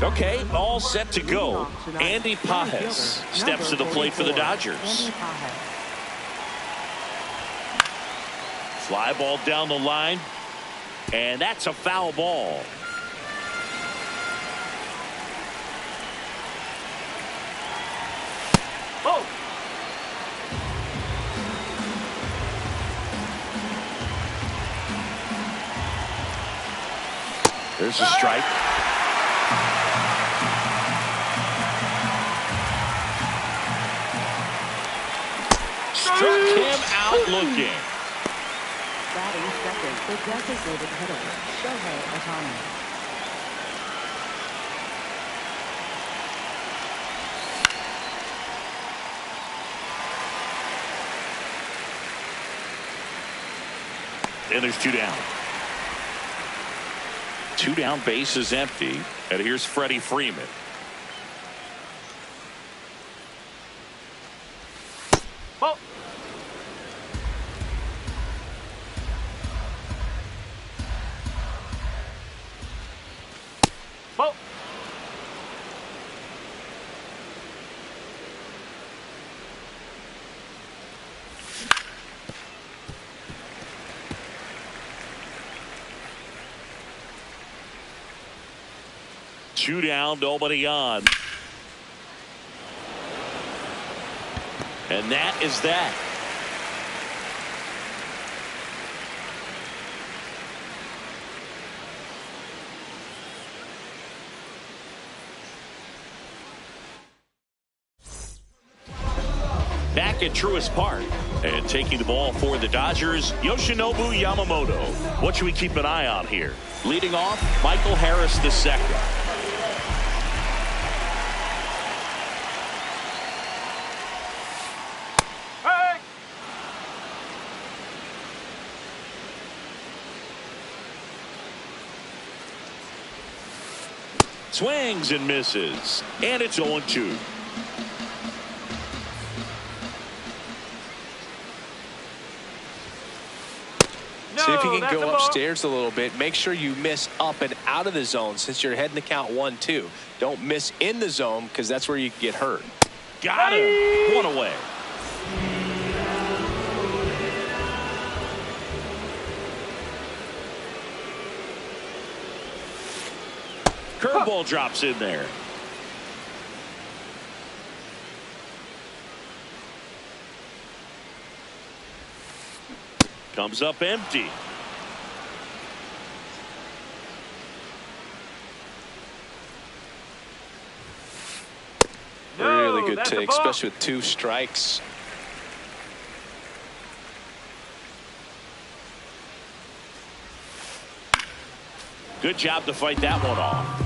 Okay, all set to go. Andy Pajes steps to the plate for the Dodgers. Fly ball down the line, and that's a foul ball. Oh! There's a strike. Struck him out looking. Batting second, the designated hitter, Shohei Ohtani. And there's two down. Two down, base is empty. And here's Freddie Freeman. Oh. Oh. Two down, nobody on. And that is that. Back at Truist Park and taking the ball for the Dodgers, Yoshinobu Yamamoto. What should we keep an eye on here? Leading off, Michael Harris II. Swings and misses, and it's 0-2. See if you can go upstairs a little bit. Make sure you miss up and out of the zone since you're heading to count 1-2. Don't miss in the zone because that's where you can get hurt. Got him. One away. Curveball drops in there. Comes up empty. Really good take, especially with 2 strikes. Good job to fight that one off.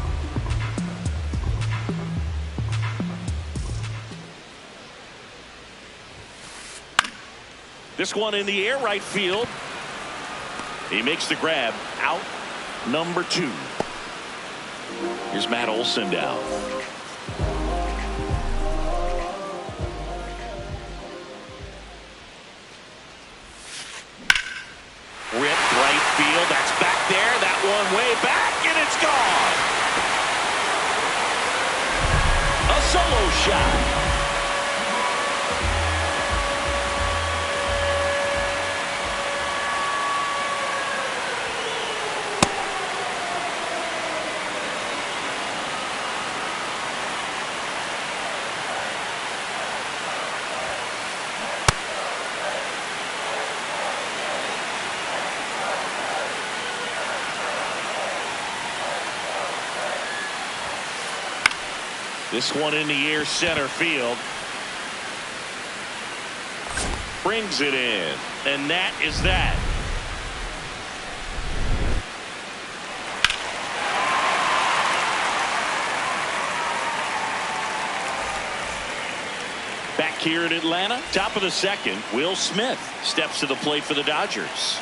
This one in the air, right field. He makes the grab. Out number 2. Here's Matt Olson down. Ripped right field. That's back there. That one way back, and it's gone. A solo shot. This one in the air, center field. Brings it in, and that is that. Back here in Atlanta, top of the second, Will Smith steps to the plate for the Dodgers.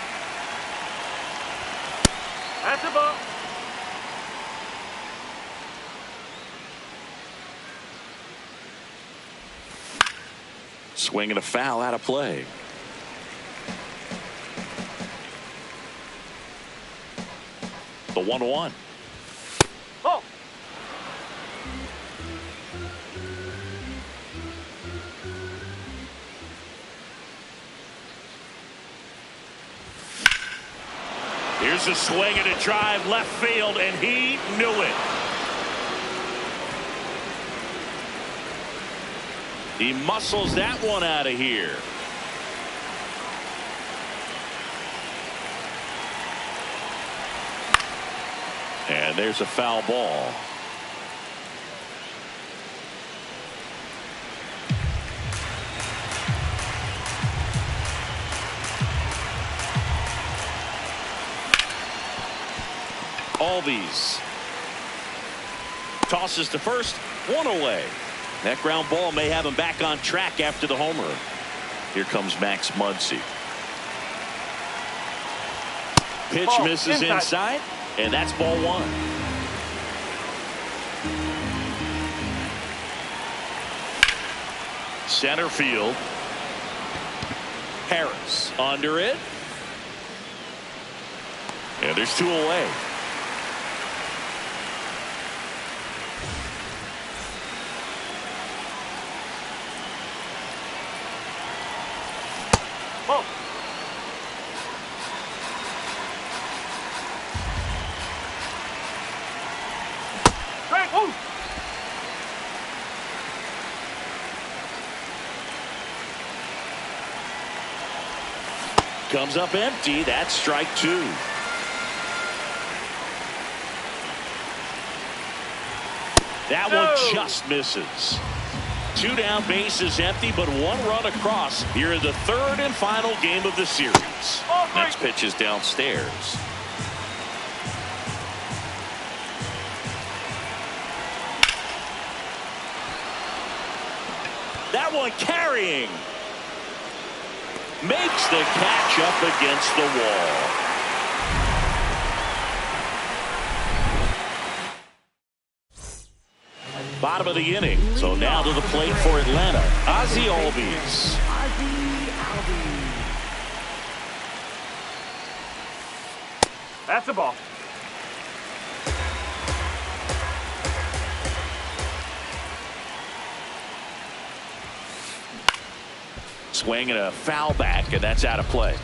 That's a ball. Swing and a foul out of play. The 1-1. Oh. Here's a swing and a drive left field, and he knew it. He muscles that one out of here. And there's a foul ball. Albies tosses to first, one away. That ground ball may have him back on track after the homer. Here comes Max Muncy. Pitch misses inside, and that's ball one. Center field. Harris under it. And there's two away. Oh. Great. Oh. Comes up empty. That's strike two. That one just misses. Two down, bases empty, but one run across here in the third and final game of the series. Next pitch is downstairs. That one carrying. Makes the catch up against the wall. Bottom of the inning. So now to the plate for Atlanta. Ozzie Albies. That's a ball. Swing and a foul back, and that's out of play.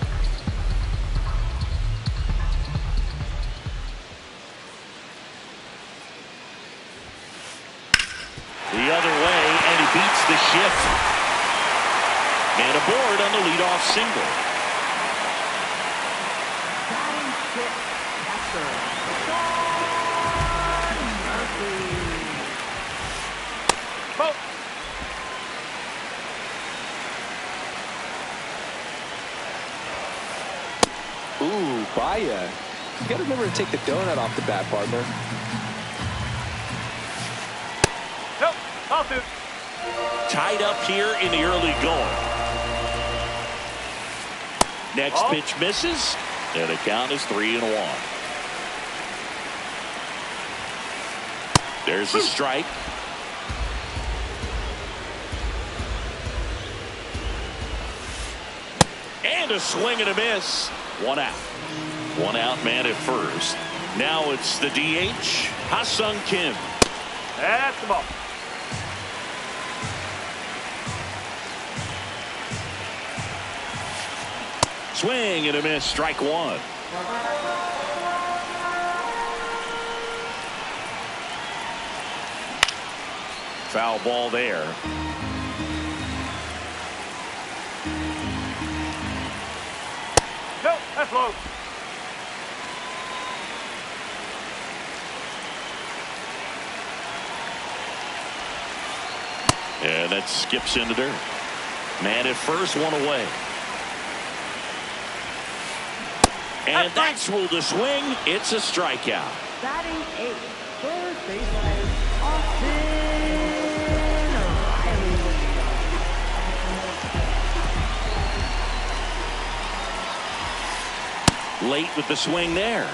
The other way, and he beats the shift. And aboard on the leadoff single. Oh. Ooh, Baya. You got to remember to take the donut off the bat, partner. Nope. I'll do. Tied up here in the early going. Next pitch misses, and the count is 3-1. There's a strike. And a swing and a miss. One out. One out, man at first. Now it's the DH, Ha-Sung Kim. That's the ball. Swing and a miss, strike one. Foul ball there. Nope, that's low. And that skips into dirt. Man at first, one away. And that's ruled a swing. It's a strikeout. Batting eighth, third baseman, Austin Riley. Late with the swing there.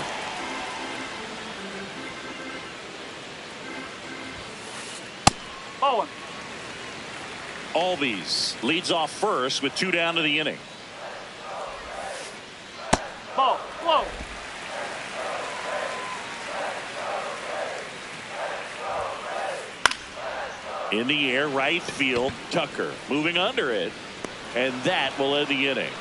Ball one. Albies leads off first with two down to the inning. Ball. Low. In the air, right field, Tucker moving under it. And that will end the inning.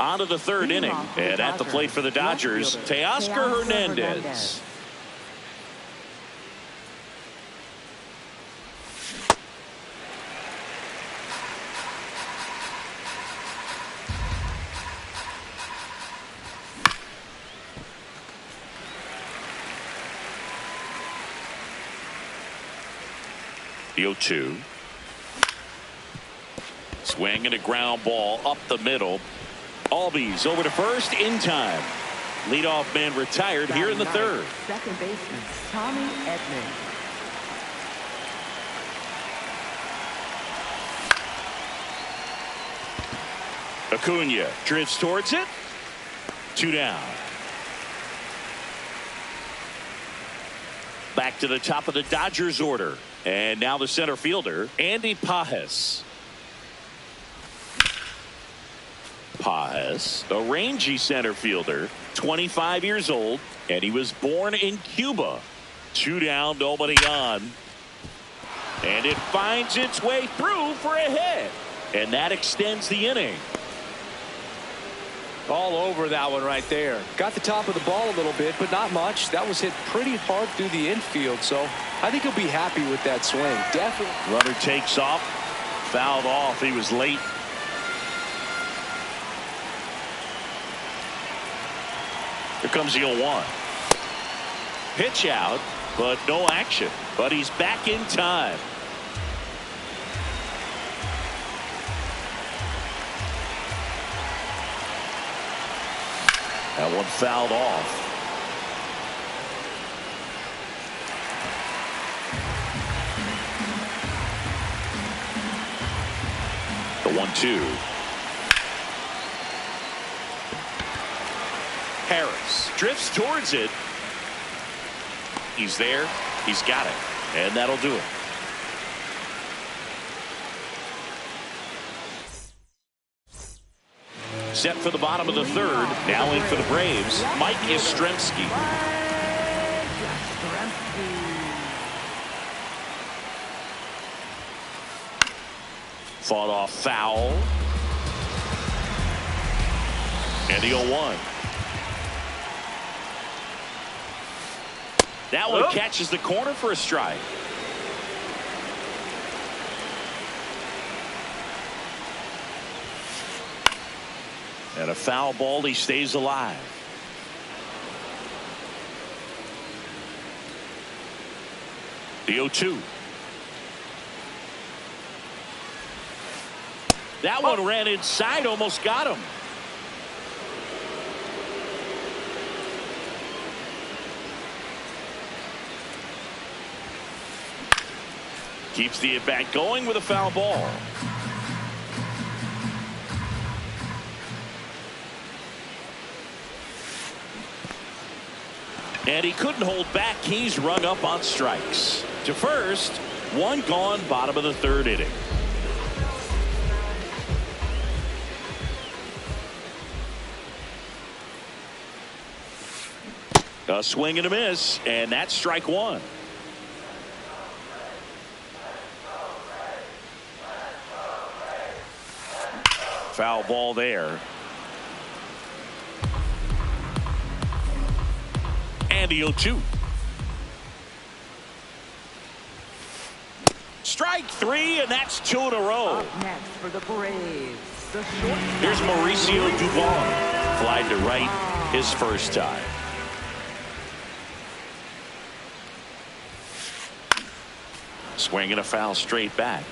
On to the third inning. And at the plate for the Dodgers, Teoscar Hernandez. The 0-2. Swing and a ground ball up the middle. Albies over to first in time. Leadoff man retired here in the third. Second baseman Tommy Edman. Acuna drifts towards it. 2 down. Back to the top of the Dodgers order. And now the center fielder, Andy Pages. Pages, a rangy center fielder, 25 years old, and he was born in Cuba. 2 down, nobody on. And it finds its way through for a hit. And that extends the inning. All over that one right there. Got the top of the ball a little bit, but not much. That was hit pretty hard through the infield, so I think he'll be happy with that swing. Definitely. Runner takes off. Fouled off. He was late. Here comes the 0-1. Pitch out, but no action. But he's back in time. That one fouled off. The 1-2. Harris drifts towards it. He's there. He's got it. And that'll do it. Set for the bottom of the third. Now in for the Braves, Mike Yastrzemski. Fought off foul. And the 0-1. That one catches the corner for a strike. And a foul ball, he stays alive. The 0-2. That one ran inside, almost got him. Keeps the at-bat going with a foul ball. And he couldn't hold back. He's rung up on strikes. To first, 1 gone, bottom of the third inning. A swing and a miss, and that's strike 1. Foul ball there. And the 0-2. Strike 3, and that's 2 in a row. Up next for the Braves, the Here's Mauricio Dubon. Flied to right his first time. Swinging a foul straight back.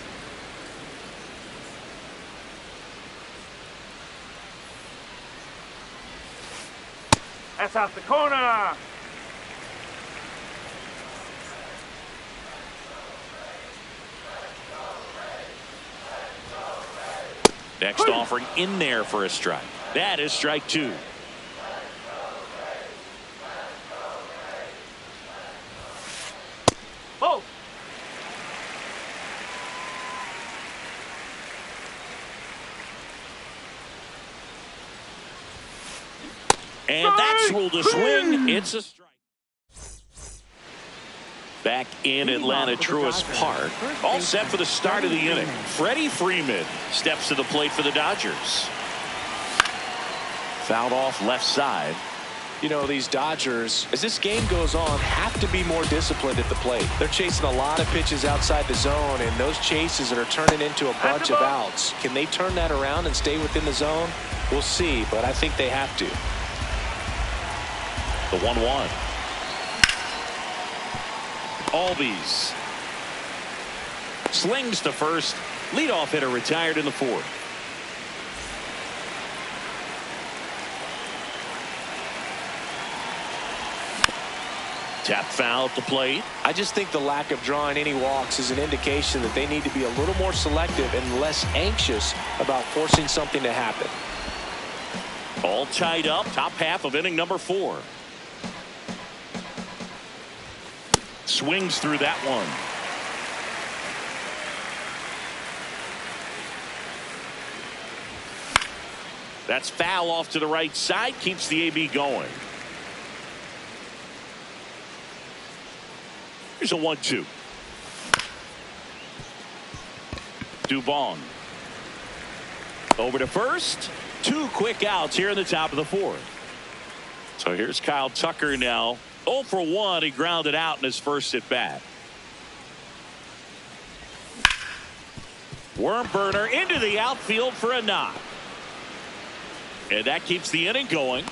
That's out the corner. Next offering in there for a strike. That is strike 2. Oh. And that's ruled a swing. It's a strike. Back in Atlanta Truist Park. All set for the start of the inning. Freddie Freeman steps to the plate for the Dodgers. Fouled off left side. You know, these Dodgers, as this game goes on, have to be more disciplined at the plate. They're chasing a lot of pitches outside the zone, and those chases are turning into a bunch of outs. Can they turn that around and stay within the zone? We'll see, but I think they have to. The 1-1. Albies slings to first. Leadoff hitter retired in the fourth. Tap foul at the plate. I just think the lack of drawing any walks is an indication that they need to be a little more selective and less anxious about forcing something to happen. All tied up. Top half of inning number 4. Swings through that one. That's foul off to the right side. Keeps the AB going. Here's a 1-2. Dubon. Over to first. 2 quick outs here in the top of the 4th. So here's Kyle Tucker now. 0 for 1. He grounded out in his first at bat. Worm burner into the outfield for a knock. And that keeps the inning going.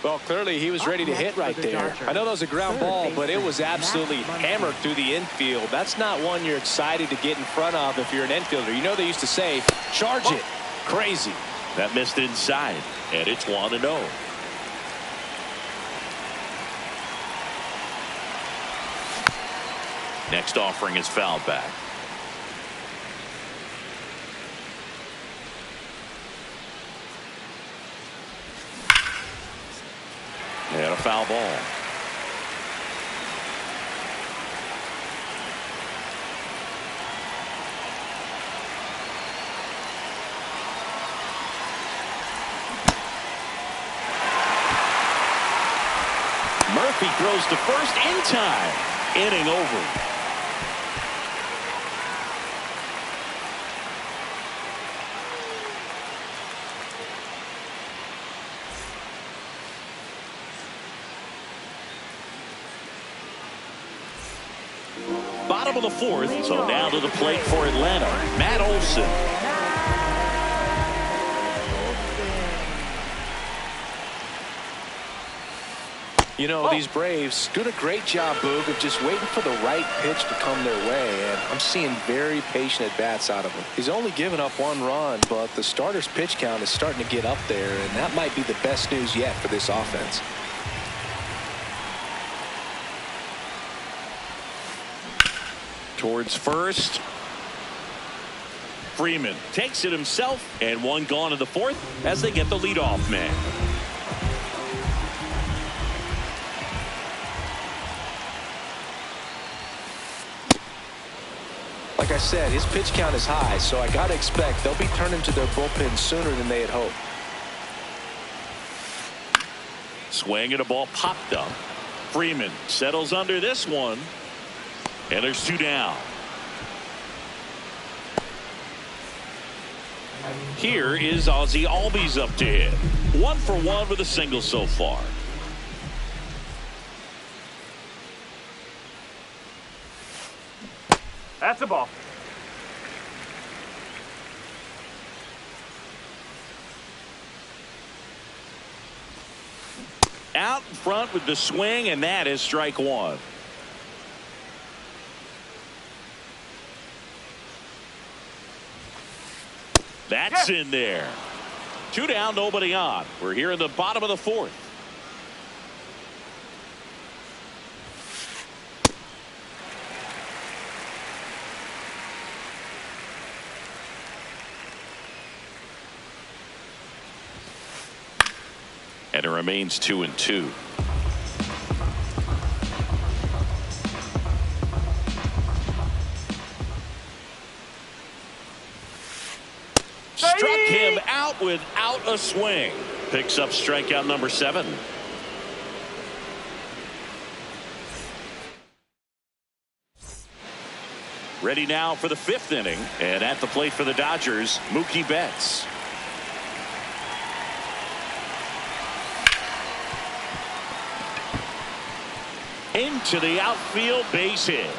Well, clearly he was ready to hit right there. I know that was a ground ball, but it was absolutely hammered through the infield. That's not one you're excited to get in front of if you're an infielder. You know they used to say, charge it. Crazy. That missed inside, and it's 1-0. Next offering is fouled back. And a foul ball. Murphy throws to first in time. Inning over. Bottom of the 4th, so now to the plate for Atlanta, Matt Olson. You know, these Braves doing a great job, Boog, of just waiting for the right pitch to come their way, and I'm seeing very patient at-bats out of him. He's only given up 1 run, but the starter's pitch count is starting to get up there, and that might be the best news yet for this offense. Towards first. Freeman takes it himself, and 1 gone in the 4th as they get the leadoff man. Like I said, his pitch count is high, so I got to expect they'll be turning to their bullpen sooner than they had hoped. Swing and a ball popped up. Freeman settles under this one. And there's 2 down. Here is Ozzie Albies up to hit. 1 for 1 with a single so far. That's a ball. Out in front with the swing, and that is strike 1. That's in there. 2 down, nobody on. We're here in the bottom of the 4th. And it remains 2-2. Struck him out without a swing. Picks up strikeout number 7. Ready now for the 5th inning. And at the plate for the Dodgers, Mookie Betts. Into the outfield base hit.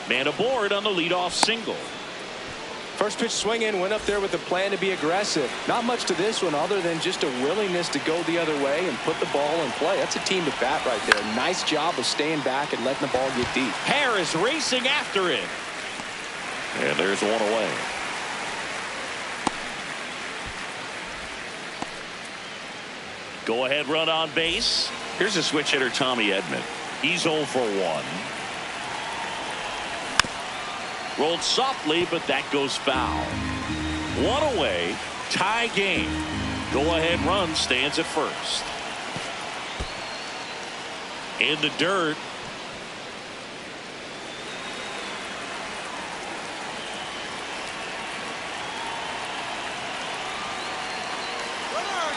Man aboard on the leadoff single. First pitch swing in, went up there with a plan to be aggressive. Not much to this one other than just a willingness to go the other way and put the ball in play. That's a team at bat right there. Nice job of staying back and letting the ball get deep. Harris racing after it. And there's one away. Go ahead run on base. Here's a switch hitter, Tommy Edman. He's 0 for 1. Rolled softly, but that goes foul. One away, tie game. Go ahead run stands at first. In the dirt.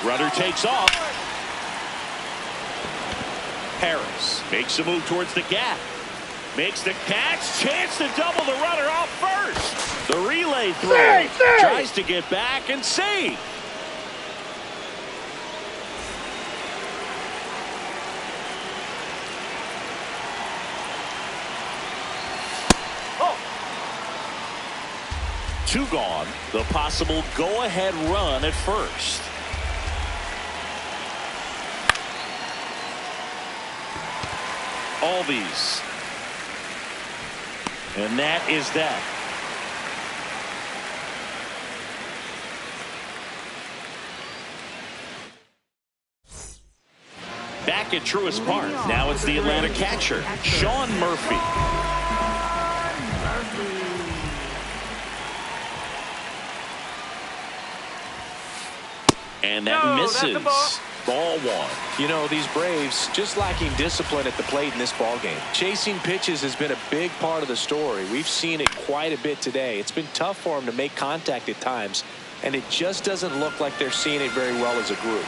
Runner takes off. Harris makes a move towards the gap. Makes the catch. Chance to double the runner off first. The relay throw. Tries to get back and save. Two gone. The possible go-ahead run at first. Albies. And that is that. Back at Truist Park. Now it's the Atlanta catcher, Sean Murphy. And that misses. Ball one. You know, these Braves just lacking discipline at the plate in this ball game. Chasing pitches has been a big part of the story. We've seen it quite a bit today. It's been tough for them to make contact at times, and it just doesn't look like they're seeing it very well as a group.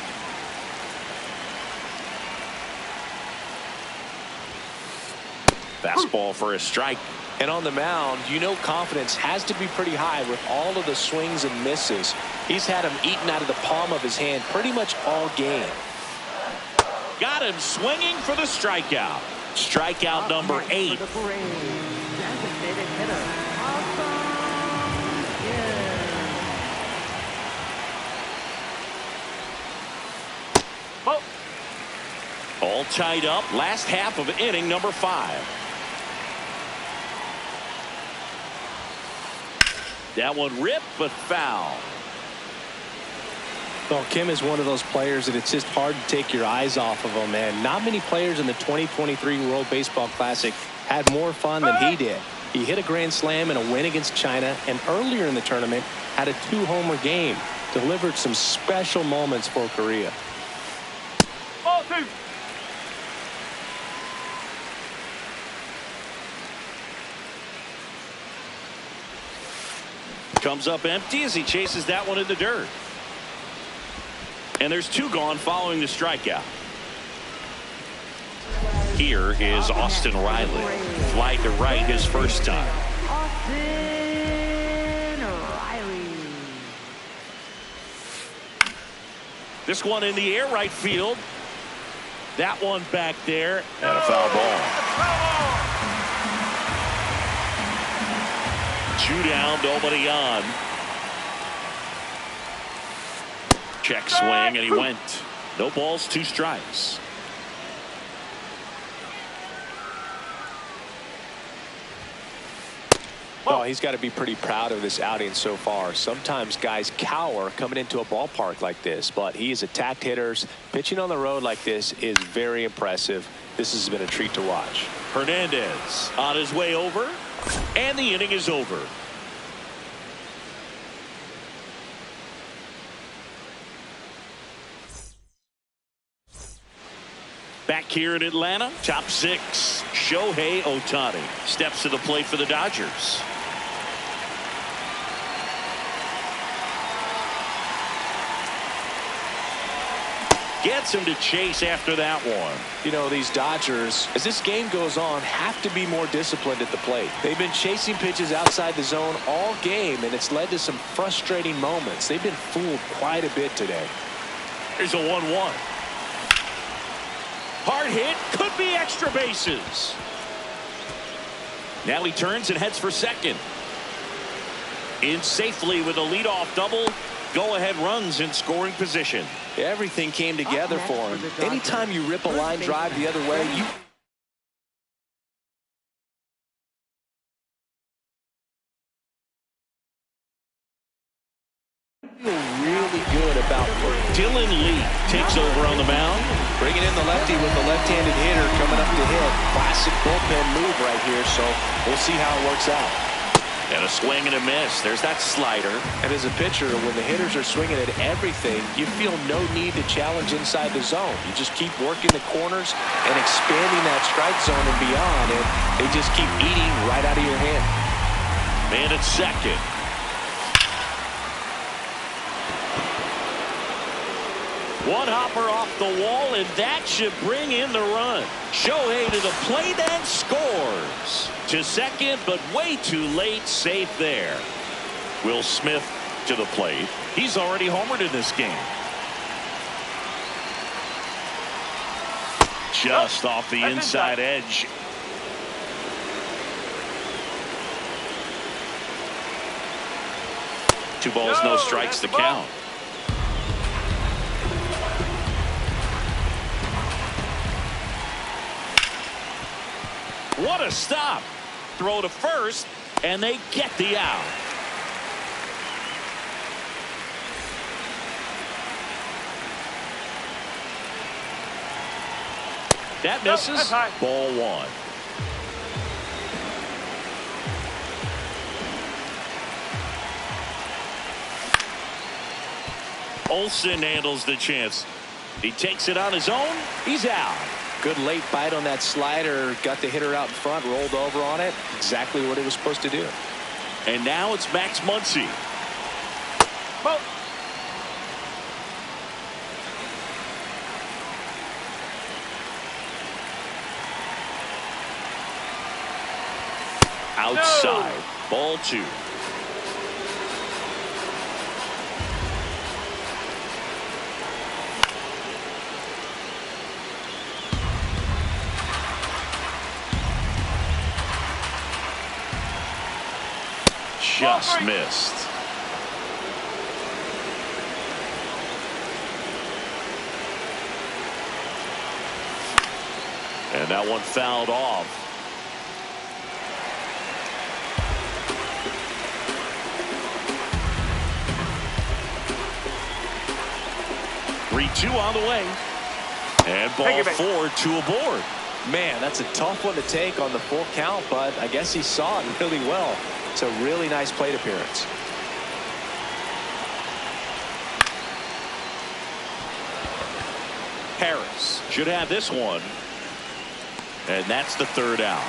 Fastball for a strike. And on the mound, you know confidence has to be pretty high with all of the swings and misses. He's had them eaten out of the palm of his hand pretty much all game. Got him swinging for the strikeout. Strikeout number 8. All tied up. Last half of inning number 5. That one ripped, but foul. Well, Kim is one of those players that it's just hard to take your eyes off of him, man. Not many players in the 2023 World Baseball Classic had more fun than he did. He hit a grand slam in a win against China, and earlier in the tournament had a 2-homer game. Delivered some special moments for Korea. Comes up empty as he chases that one in the dirt. And there's 2 gone following the strikeout. Here is Austin Riley. Fly to right his first time. Austin Riley. This one in the air right field. That one back there. And a foul ball. 2 down, nobody on. Check swing, and he went. No balls, 2 strikes. Oh, he's got to be pretty proud of this outing so far. Sometimes guys cower coming into a ballpark like this, but he has attacked hitters. Pitching on the road like this is very impressive. This has been a treat to watch. Hernandez on his way over, and the inning is over. Back here in Atlanta, top 6, Shohei Ohtani steps to the plate for the Dodgers. Gets him to chase after that one. You know, these Dodgers, as this game goes on, have to be more disciplined at the plate. They've been chasing pitches outside the zone all game, and it's led to some frustrating moments. They've been fooled quite a bit today. Here's a 1-1. Hard hard hit. Could be extra bases. Now he turns and heads for second. In safely with a leadoff double. Go-ahead runs in scoring position. Everything came together for him. Anytime you rip a line drive the other way, you feel really good about Dylan Lee takes over on the mound. bringing in the lefty with the left-handed hitter coming up to hit. Classic bullpen move right here, so we'll see how it works out. And a swing and a miss. There's that slider. And as a pitcher, when the hitters are swinging at everything, you feel no need to challenge inside the zone. You just keep working the corners and expanding that strike zone and beyond, and they just keep eating right out of your hand. Man at second. One hopper off the wall, and that should bring in the run. Shohei to the plate and scores. To second, but way too late. Safe there. Will Smith to the plate. He's already homered in this game. Just off the inside edge. Two balls, no strikes to count. What a stop. Throw to first, and they get the out. That misses. Ball one. Olsen handles the chance. He takes it on his own. He's out. Good late bite on that slider. Got the hitter out in front, rolled over on it. Exactly what he was supposed to do. And now it's Max Muncy. Ball. Outside. No. Ball two. Just missed. And that one fouled off. Three-two on the way. And ball four, two aboard. Man, that's a tough one to take on the full count, but I guess he saw it really well. It's a really nice plate appearance. Harris should have this one. And that's the third out.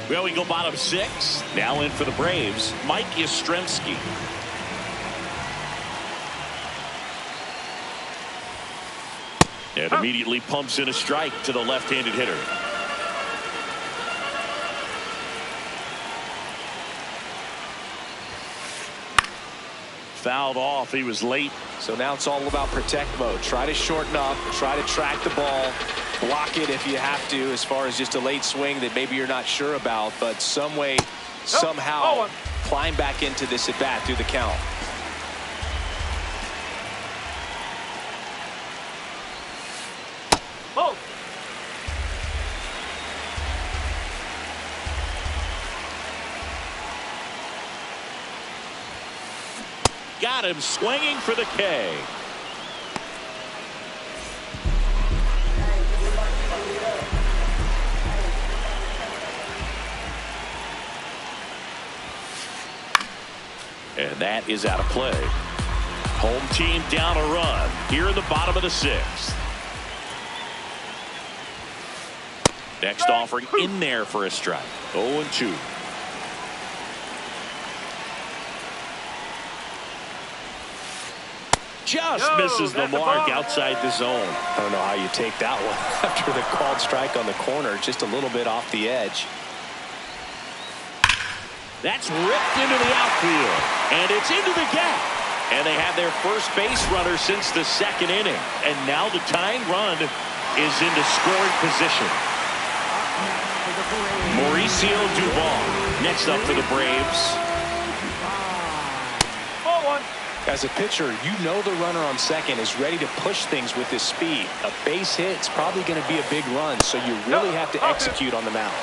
Well, we go bottom six. Now in for the Braves, Mike Yastrzemski. And immediately pumps in a strike to the left-handed hitter. Fouled off. He was late. So now it's all about protect mode. Try to shorten up. Try to track the ball. Block it if you have to, as far as just a late swing that maybe you're not sure about. But some way, somehow, climb back into this at-bat through the count. Got him swinging for the K. And that is out of play. Home team down a run here in the bottom of the sixth. Next offering in there for a strike. 0-2. Just misses the mark outside the zone. I don't know how you take that one after the called strike on the corner, just a little bit off the edge. That's ripped into the outfield, and it's into the gap. And they have their first base runner since the second inning. And now the tying run is into scoring position. Mauricio Dubon next up for the Braves. Ball one. As a pitcher, you know the runner on second is ready to push things with his speed. A base hit is probably going to be a big run, so you really have to execute on the mound.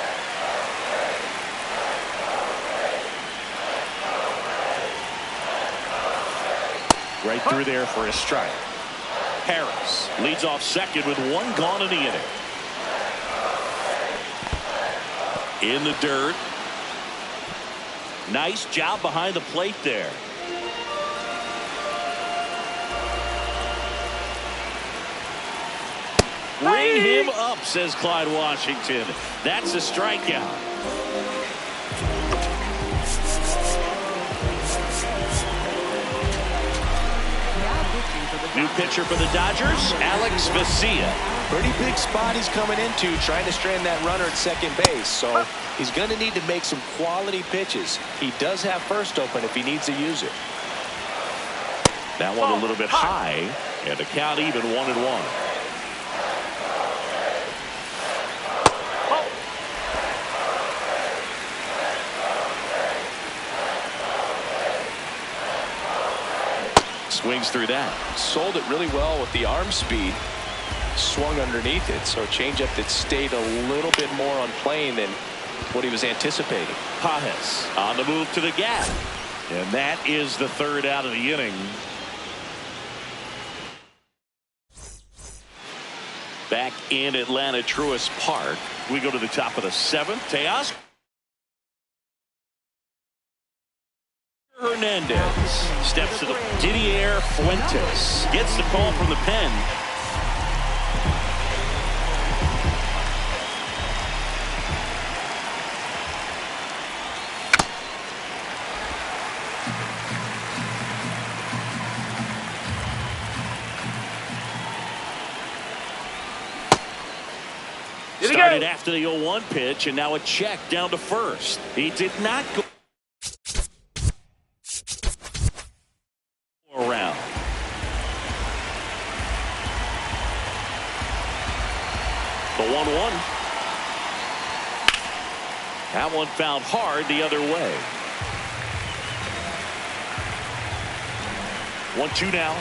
Right through there for a strike. Harris leads off second with one gone in the inning. In the dirt. Nice job behind the plate there. Ring him up, says Clyde Washington. That's a strikeout. New pitcher for the Dodgers, Alex Vesia. Pretty big spot he's coming into, trying to strand that runner at second base. So he's going to need to make some quality pitches. He does have first open if he needs to use it. That one a little bit high, and the count even 1-1. Swings through that. Sold it really well with the arm speed. Swung underneath it, so a changeup that stayed a little bit more on plane than what he was anticipating. Pajes on the move to the gap, and that is the third out of the inning. Back in Atlanta, Truist Park, we go to the top of the seventh. Teoscar Hernandez steps to the Didier Fuentes gets the call from the pen. Started after the 0-1 pitch, and now a check down to first. He did not go around. The 1-1. That one fouled hard the other way. 1-2 now.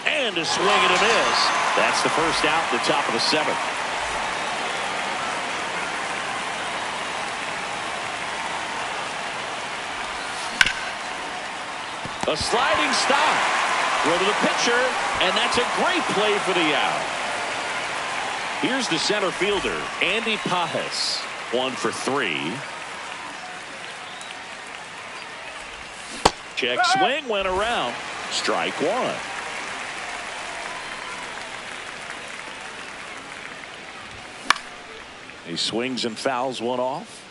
And a swing and a miss. That's the first out at the top of the seventh. A sliding stop. Throw to the pitcher, and that's a great play for the out. Here's the center fielder, Andy Pajes. 1 for 3. Check swing went around. Strike one. He swings and fouls one off.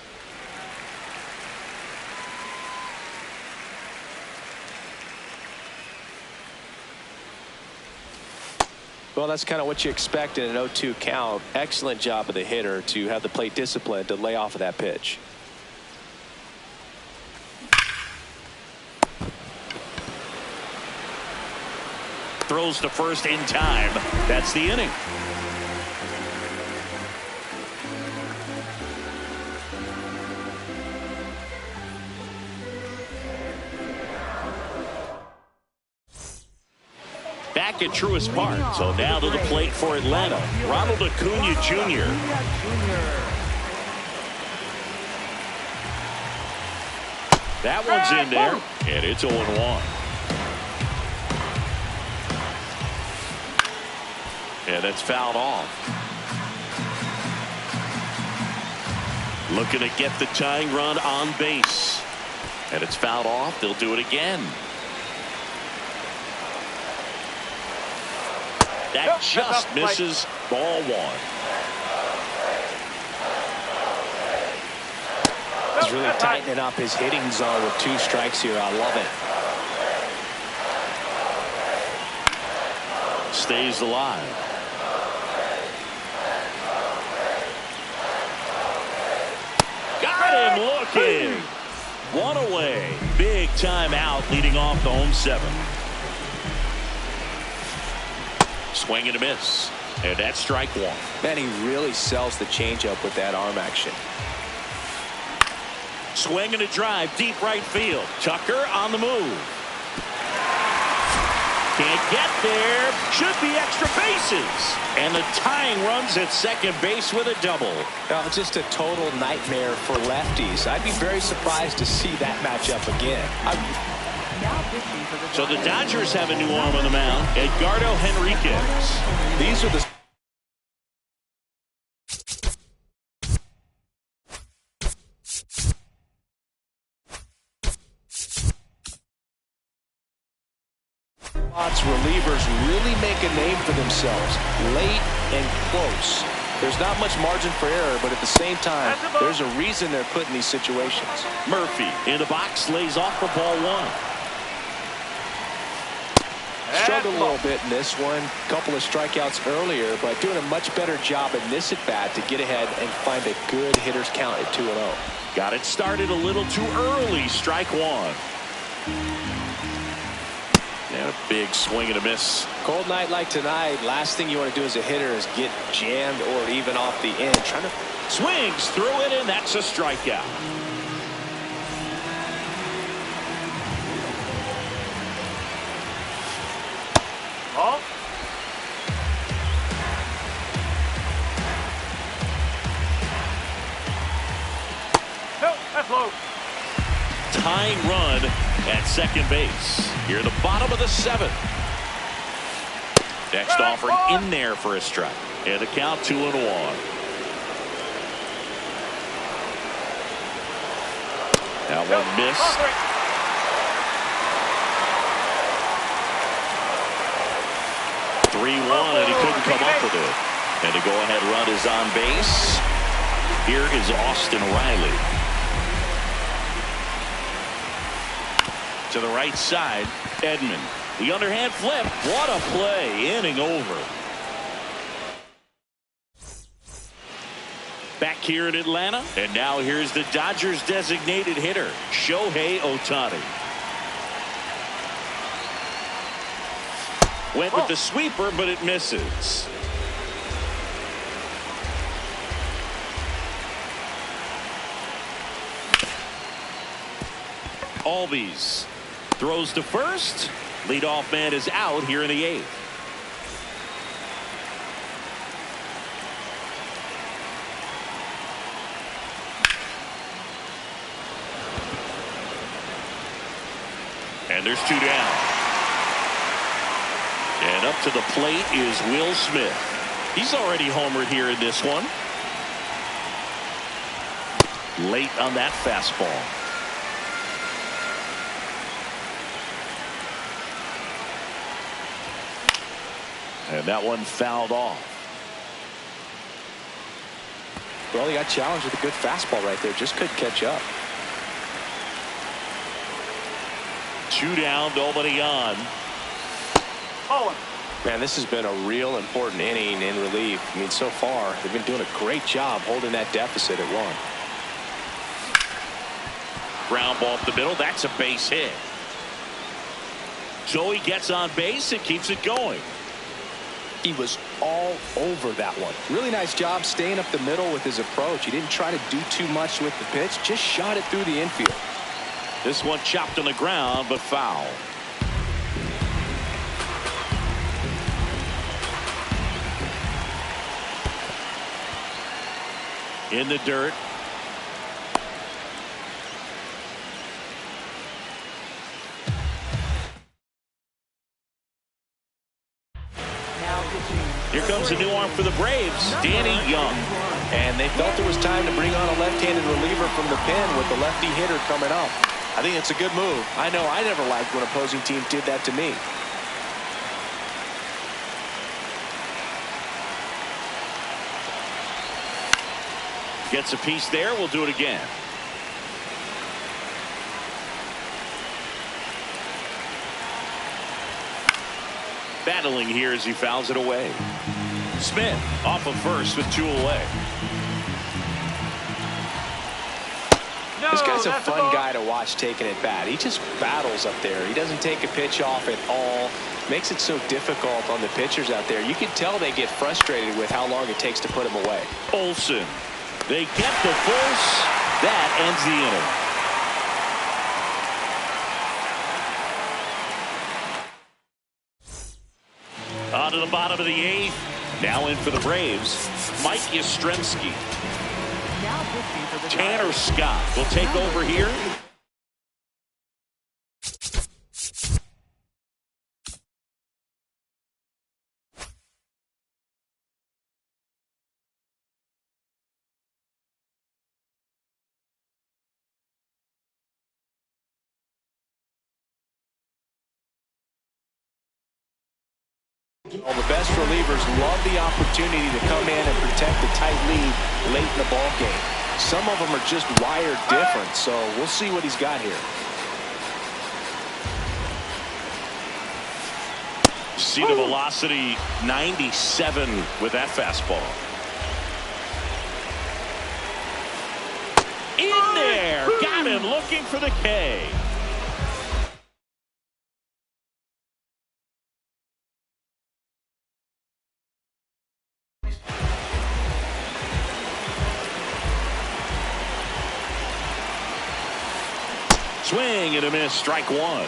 Well, that's kind of what you expect in an 0-2 count. Excellent job of the hitter to have the plate discipline to lay off of that pitch. Throws to first in time. That's the inning. Back at Truist Park. So now to the plate for Atlanta, Ronald Acuna Jr. That one's in there, and it's 0-1. And that's fouled off. Looking to get the tying run on base. And it's fouled off. They'll do it again. That just misses. Ball one. He's really tightening up his hitting zone with 2 strikes here. I love it. Stays alive. Got him looking. One away. Big time out leading off the home 7. Swing and a miss. And that's strike 1. Man, he really sells the changeup with that arm action. Swing and a drive deep right field. Tucker on the move. Can't get there. Should be extra bases. And the tying runs at second base with a double. Just a total nightmare for lefties. I'd be very surprised to see that matchup again. Now pitching for the So the Dodgers have a new arm on the mound, Edgardo Henriquez. These are the relievers really make a name for themselves late and close. There's not much margin for error, but at the same time, there's a reason they're put in these situations. Murphy in the box lays off for ball 1. Struggled a little bit in this one. Couple of strikeouts earlier, but doing a much better job in this at-bat to get ahead and find a good hitter's count at 2-0. Got it started a little too early. Strike 1. And a big swing and a miss. Cold night like tonight, last thing you want to do as a hitter is get jammed or even off the end. Trying to swings through it, and that's a strikeout. Oh. No, that's low. Tying run at second base. Here, the bottom of the 7th. Next offering in there for a strike. And the count 2-1. Now one missed. 3-1, and he couldn't come up with it. And the go-ahead run is on base. Here is Austin Riley. To the right side, Edman. The underhand flip. What a play. Inning over. Back here in Atlanta. And now here's the Dodgers designated hitter, Shohei Ohtani. Went with the sweeper, but it misses. Albies throws to first. Leadoff man is out here in the 8th. And there's 2 down. And up to the plate is Will Smith. He's already homered here in this one. Late on that fastball. And that one fouled off. Well, he got challenged with a good fastball right there. Just couldn't catch up. 2 down, nobody on. Man, this has been a real important inning in relief. I mean, so far, they've been doing a great job holding that deficit at 1. Ground ball up the middle. That's a base hit. Joey gets on base and keeps it going. He was all over that one. Really nice job staying up the middle with his approach. He didn't try to do too much with the pitch. Just shot it through the infield. This one chopped on the ground, but foul. In the dirt. Here comes a new arm for the Braves, Danny Young. And they felt it was time to bring on a left-handed reliever from the pen with the lefty hitter coming up. I think it's a good move. I know I never liked when opposing teams did that to me. Gets a piece there. We'll do it again. Battling here as he fouls it away. Smith off of first with 2 away. This guy's a fun guy to watch taking at bat. He just battles up there. He doesn't take a pitch off at all. Makes it so difficult on the pitchers out there. You can tell they get frustrated with how long it takes to put him away. Olsen. They get the force. That ends the inning. On to the bottom of the eighth. Now in for the Braves, Mike Yastrzemski. Now pitching for the Tanner Scott will take over here. Well, the best relievers love the opportunity to come in and protect the tight lead late in the ball game. Some of them are just wired different, so we'll see what he's got here. See the velocity, 97 with that fastball. In there, got him looking for the K. Swing and a miss, strike one.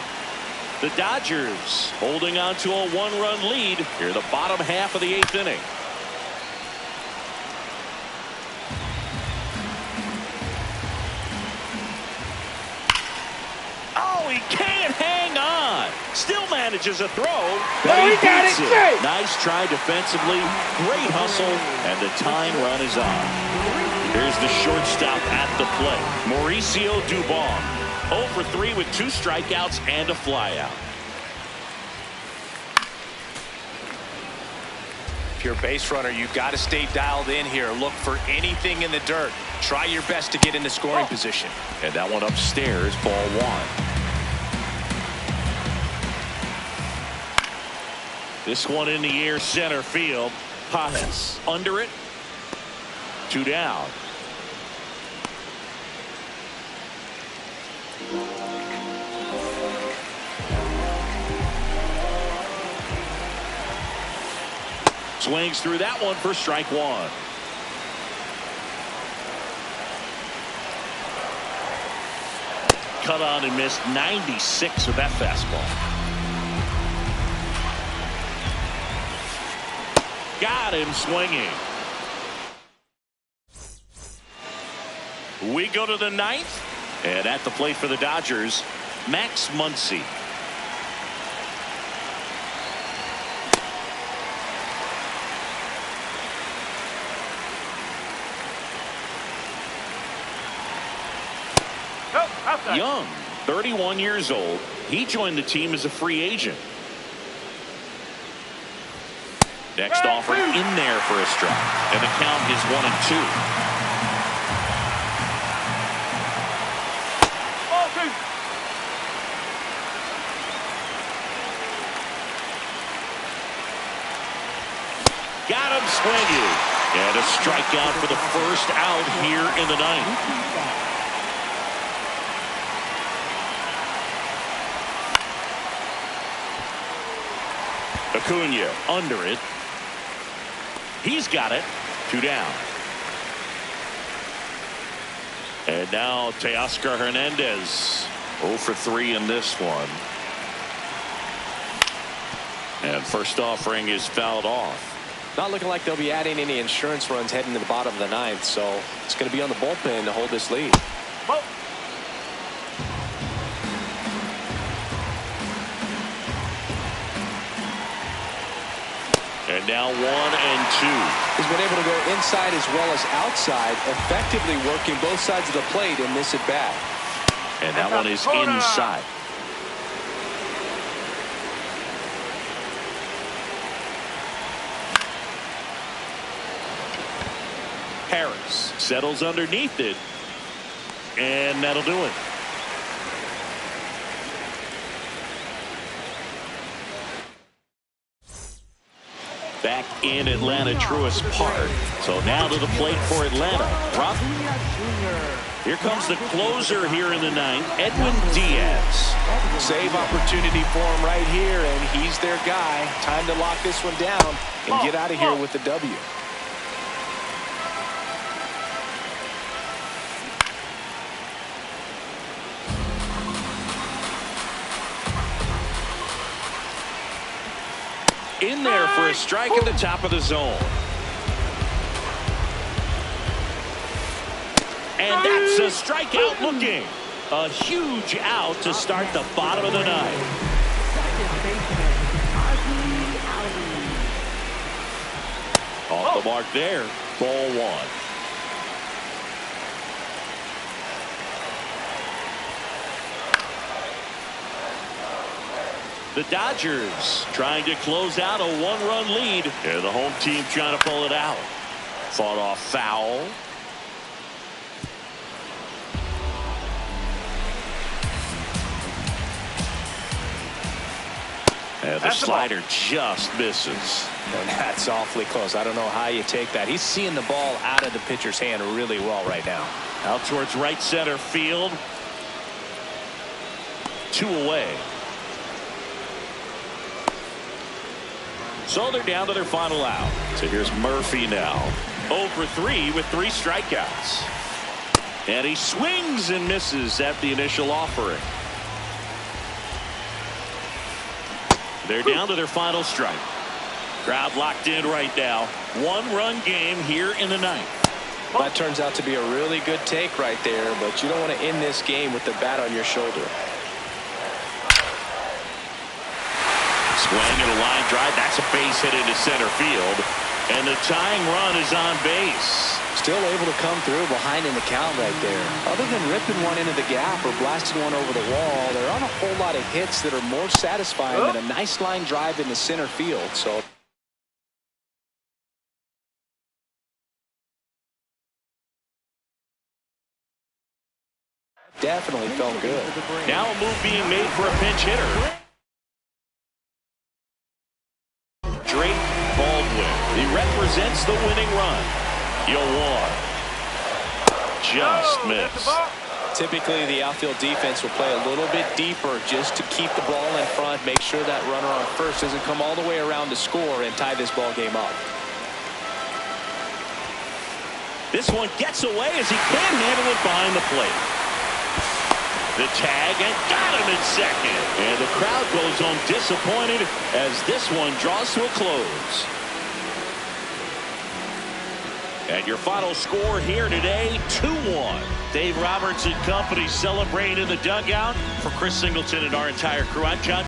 The Dodgers holding on to a one-run lead here in the bottom half of the eighth inning. Oh, he can't hang on. Still manages a throw, but he beats it. Nice try defensively, great hustle, and the tying run is on. Here's the shortstop at the plate, Mauricio Dubon. 0 for 3 with 2 strikeouts and a flyout. If you're a base runner, you've got to stay dialed in here. Look for anything in the dirt. Try your best to get into scoring position. And that one upstairs, ball one. This one in the air, center field. Pajes under it. 2 down. Swings through that one for strike one. Cut on and missed, 96 with that fastball. Got him swinging. We go to the ninth, and at the plate for the Dodgers, Max Muncy. Young, 31 years old. He joined the team as a free agent. Next offering in there for a strike, and the count is 1-2. Got him swinging, and a strikeout for the first out here in the ninth. Acuna under it. He's got it. 2 down. And now Teoscar Hernandez 0 for 3 in this one. And first offering is fouled off. Not looking like they'll be adding any insurance runs heading to the bottom of the ninth, so it's going to be on the bullpen to hold this lead. Whoa. And now 1 and 2. He's been able to go inside as well as outside, effectively working both sides of the plate in this at bat. And that one is inside. Harris settles underneath it, and that'll do it. Back in Atlanta Truist Park. So now to the plate for Atlanta. Rob? Jr. Here comes the closer here in the ninth, Edwin Diaz. Save opportunity for him right here, and he's their guy. Time to lock this one down and get out of here with the W. In there for a strike at the top of the zone. And that's a strikeout looking. A huge out to start the bottom of the ninth. Off the mark there. Ball one. The Dodgers trying to close out a one-run lead. And the home team trying to pull it out. Fought off foul. And the slider just misses. And that's awfully close. I don't know how you take that. He's seeing the ball out of the pitcher's hand really well right now. Out towards right center field. 2 away. So they're down to their final out. So here's Murphy now. 0 for 3 with 3 strikeouts. And he swings and misses at the initial offering. They're down to their final strike. Crowd locked in right now. 1-run game here in the ninth. That turns out to be a really good take right there, but you don't want to end this game with the bat on your shoulder. Swing and a line drive. That's a base hit into center field. And the tying run is on base. Still able to come through behind in the count right there. Other than ripping one into the gap or blasting one over the wall, there aren't a whole lot of hits that are more satisfying than a nice line drive into center field. So definitely felt good. Now a move being made for a pinch hitter. Drake Baldwin. He represents the winning run. 0-1. Just missed. Typically, the outfield defense will play a little bit deeper just to keep the ball in front, make sure that runner on first doesn't come all the way around to score and tie this ball game up. This one gets away as he can't handle it behind the plate. The tag and got him in second. And the crowd goes home disappointed as this one draws to a close. And your final score here today, 2-1. Dave Roberts and company celebrating in the dugout. For Chris Singleton and our entire crew, I'm John.